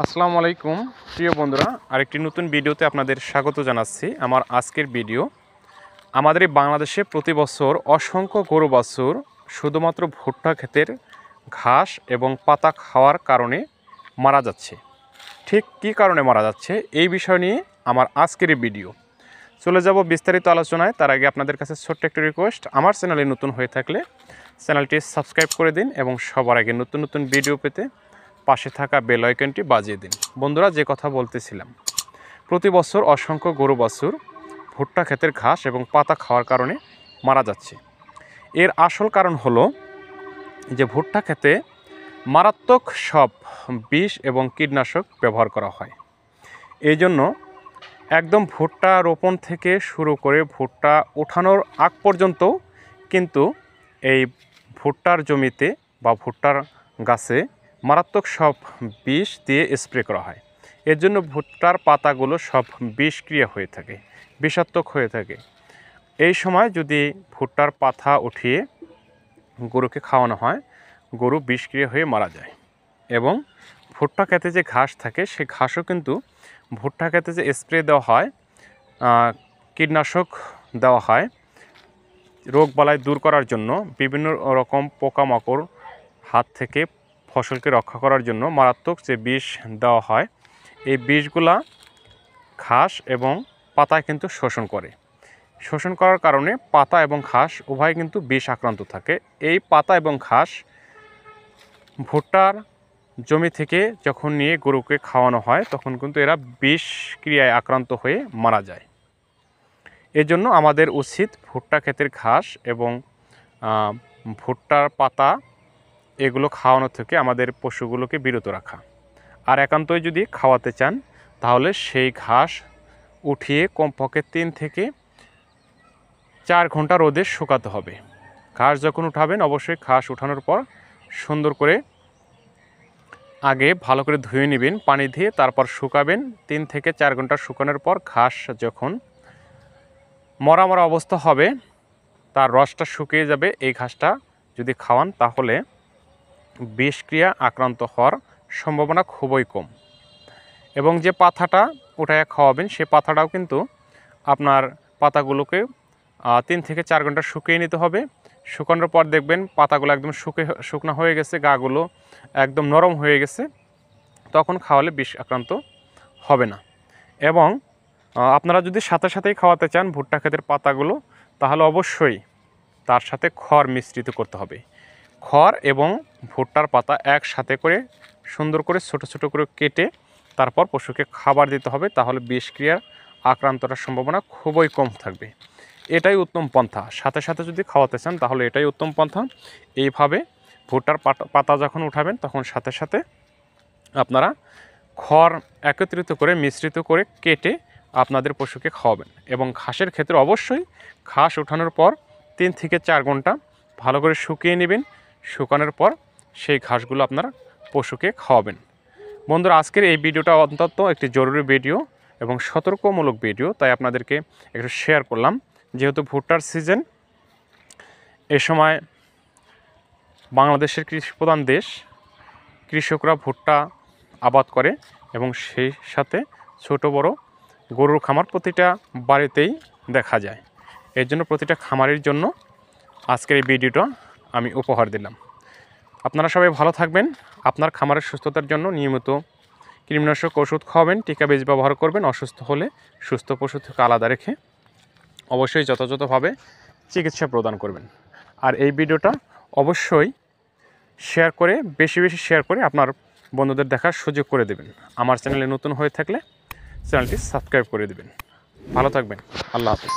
আসসালামু আলাইকুম প্রিয় বন্ধুরা, আরেকটি নতুন ভিডিওতে আপনাদের স্বাগত জানাচ্ছি। আমার আজকের ভিডিও আমাদের এই বাংলাদেশে প্রতি বছর অসংখ্য গরু বাছুর শুধুমাত্র ভুট্টা ক্ষেতের ঘাস এবং পাতা খাওয়ার কারণে মারা যাচ্ছে। ঠিক কী কারণে মারা যাচ্ছে এই বিষয় নিয়ে আমার আজকের এই ভিডিও। চলে যাব বিস্তারিত আলোচনায়। তার আগে আপনাদের কাছে ছোট্ট একটি রিকোয়েস্ট, আমার চ্যানেলে নতুন হয়ে থাকলে চ্যানেলটি সাবস্ক্রাইব করে দিন এবং সবার আগে নতুন নতুন ভিডিও পেতে পাশে থাকা বেল আইকনটি বাজিয়ে দিন। বন্ধুরা, যে কথা বলতেছিলাম, প্রতি বছর অসংখ্য গরু বাছুর ভুট্টা ক্ষেতের ঘাস এবং পাতা খাওয়ার কারণে মারা যাচ্ছে। এর আসল কারণ হলো যে ভুট্টা ক্ষেতে মারাত্মক সব বিষ এবং কীটনাশক ব্যবহার করা হয়। এই জন্য একদম ভুট্টা রোপণ থেকে শুরু করে ভুট্টা ওঠানোর আগ পর্যন্ত কিন্তু এই ভুট্টার জমিতে বা ভুট্টার গাছে মারাত্মক সব বিষ দিয়ে স্প্রে করা হয়। এর জন্য ভুট্টার পাতাগুলো সব বিষক্রিয়া হয়ে থাকে, বিষাক্তক হয়ে থাকে। এই সময় যদি ভুট্টার পাতা উঠিয়ে গরুকে খাওয়ানো হয়, গরু বিষক্রিয়া হয়ে মারা যায়। এবং ভুট্টা খেতে যে ঘাস থাকে সেই ঘাসও কিন্তু ভুট্টা খেতে যে স্প্রে দেওয়া হয়, কীটনাশক দেওয়া হয় রোগবালাই দূর করার জন্য, বিভিন্ন রকম পোকামাকড় হাত থেকে ফসলকে রক্ষা করার জন্য মারাত্মক যে বিষ দেওয়া হয়, এই বিষগুলা ঘাস এবং পাতায় কিন্তু শোষণ করার কারণে পাতা এবং ঘাস উভয় কিন্তু বিষ আক্রান্ত থাকে। এই পাতা এবং ঘাস ভুট্টার জমি থেকে যখন নিয়ে গরুকে খাওয়ানো হয় তখন কিন্তু এরা বিষক্রিয়ায় আক্রান্ত হয়ে মারা যায়। এজন্য আমাদের উচিত ভুট্টা ক্ষেতের ঘাস এবং ভুট্টার পাতা এগুলো খাওয়ানো থেকে আমাদের পশুগুলোকে বিরত রাখা। আর একান্তই যদি খাওয়াতে চান তাহলে সেই ঘাস উঠিয়ে কমপক্ষে 3 থেকে 4 ঘন্টা রোদে শুকাতে হবে। ঘাস যখন উঠাবেন অবশ্যই ঘাস উঠানোর পর সুন্দর করে আগে ভালো করে ধুয়ে নেবেন পানি দিয়ে, তারপর শুকাবেন। 3 থেকে 4 ঘন্টা শুকানোর পর ঘাস যখন মরা মরা অবস্থা হবে, তার রসটা শুকিয়ে যাবে, এই ঘাসটা যদি খাওয়ান তাহলে বিষক্রিয়া আক্রান্ত হওয়ার সম্ভাবনা খুবই কম। এবং যে পাতাটা উঠায় খাওয়াবেন সে পাতাটাও কিন্তু আপনার পাতাগুলোকে 3 থেকে 4 ঘন্টা শুকিয়ে নিতে হবে। শুকানোর পর দেখবেন পাতাগুলো একদম শুকনো হয়ে গেছে, গাগুলো একদম নরম হয়ে গেছে, তখন খাওয়ালে বিষ আক্রান্ত হবে না। এবং আপনারা যদি সাথে সাথেই খাওয়াতে চান ভুট্টা ক্ষেতের পাতাগুলো, তাহলে অবশ্যই তার সাথে খড় মিশ্রিত করতে হবে। খড় এবং ভুট্টার পাতা একসাথে করে সুন্দর করে ছোট ছোট করে কেটে তারপর পশুকে খাবার দিতে হবে, তাহলে বিষক্রিয়ার আক্রান্তটার সম্ভাবনা খুবই কম থাকবে। এটাই উত্তম পন্থা। সাথে সাথে যদি খাওয়াতে চান তাহলে এটাই উত্তম পন্থা। এইভাবে ভুট্টার পাতা যখন উঠাবেন তখন সাথে সাথে আপনারা খড় একত্রিত করে মিশ্রিত করে কেটে আপনাদের পশুকে খাওয়াবেন। এবং ঘাসের ক্ষেত্রে অবশ্যই ঘাস ওঠানোর পর 3 থেকে 4 ঘন্টা ভালো করে শুকিয়ে নেবেন। শুকানোর পর সেই ঘাসগুলো আপনারা পশুকে খাওয়াবেন। বন্ধুরা, আজকের এই ভিডিওটা অন্তত একটি জরুরি ভিডিও এবং সতর্কমূলক ভিডিও, তাই আপনাদেরকে একটু শেয়ার করলাম। যেহেতু ভুট্টার সিজন, এ সময় বাংলাদেশের কৃষিপ্রধান দেশ, কৃষকরা ভুট্টা আবাদ করে এবং সেই সাথে ছোট বড় গরুর খামার প্রতিটা বাড়িতেই দেখা যায়। এর জন্য প্রতিটা খামারের জন্য আজকের এই ভিডিওটা আমি উপহার দিলাম। আপনারা সবাই ভালো থাকবেন। আপনার খামারের সুস্থতার জন্য নিয়মিত কীটনাশক ওষুধ খাওয়াবেন, টিকা বীজ ব্যবহার করবেন। অসুস্থ হলে সুস্থ পশু থেকে আলাদা রেখে অবশ্যই যথাযথভাবে চিকিৎসা প্রদান করবেন। আর এই ভিডিওটা অবশ্যই শেয়ার করে, বেশি বেশি শেয়ার করে আপনার বন্ধুদের দেখার সুযোগ করে দেবেন। আমার চ্যানেলে নতুন হয়ে থাকলে চ্যানেলটি সাবস্ক্রাইব করে দেবেন। ভালো থাকবেন। আল্লাহ হাফেজ।